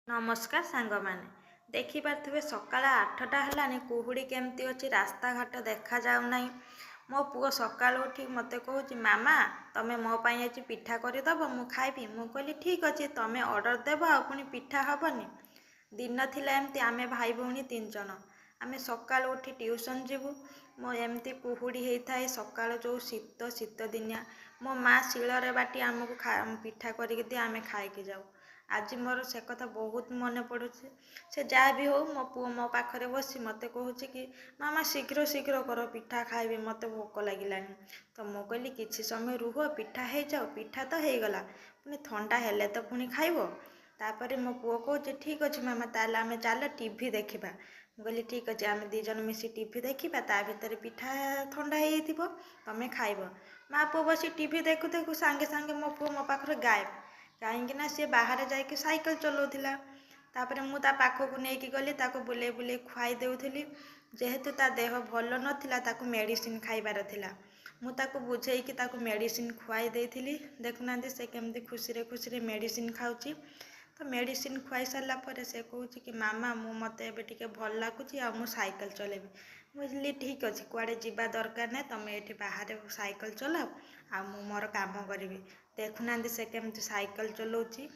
नमस्कार सांग माने देखिपे सकाल 8टा है कुहुड़ी केमती अच्छी रास्ता घाट देखा जाऊ नहीं। मो पुओ सका उठी मत कहूँ मामा तमें मो पाई आज पिठा करदब मु खाइबी। मु कहली ठीक अच्छे तुम्हें ऑर्डर देव आ पुणी पिठा हेनी। दिन थिला एमती आमे भाई भौणी 3 जन आमे सका उठी ट्यूशन जीवु। मो एमती कुहुड़ी होता है सका जो शीत शीत दिनिया मो माँ शिଳରେ बाटी आमको पिठा करके दिए आमे खाई जाऊ। आज मोर से कथा बहुत मन पड़ुଛି। से जहाँ भी हो मो पुओ मो पाखरे बसी मत कहूँ कि मामा शीघ्र शीघ्र कर पिठा खाइबी मत भोक लगिलानी। तो मु कहली किसी समय रुह पिठा हो जाओ। पिठा तो हो गला पुणी ठंडा हेले तो पुणी खाइब। तापर मो पुओ कहूँ ठीक अच्छे मामा ताले आमे चल टीवी देखा। मु कहली ठीक अच्छे आमे 2 जन मिसी टीवी देखा ता भीतर पिठा ठंडा हो तमें खाइब। माँ पुओ बसी टीवी देखु देखु सांगे सांगे मो पुओ मो पाखरे गायब कहीं सी बाहर जाकि साइकिल चलाऊला। तापर मु ता पाखक नहीं गली ताको बुले बुले खुआई देउथली। जेहेतु ता देह भल नथिला ताको मेडिसिन खाइबार थिला मु ताको बुझेइकी ताको मेडिसिन खुआई देइथिली। देखुना से केमती खुशी खुशी मेडिसिन खाऊची। तो मेडिसिन खुआई सारा पर से कहूँ कि मामा मु मत एबे टिके भल लगुच आ मु साइकिल चलेबी। बुझली ठीक अच्छे कुआड़े जीवा दरकार नहीं तुम ये बाहर साइकिल चलाओ आ मु मोर काम करी। देखुना से केमती साइकिल चलाऊँची।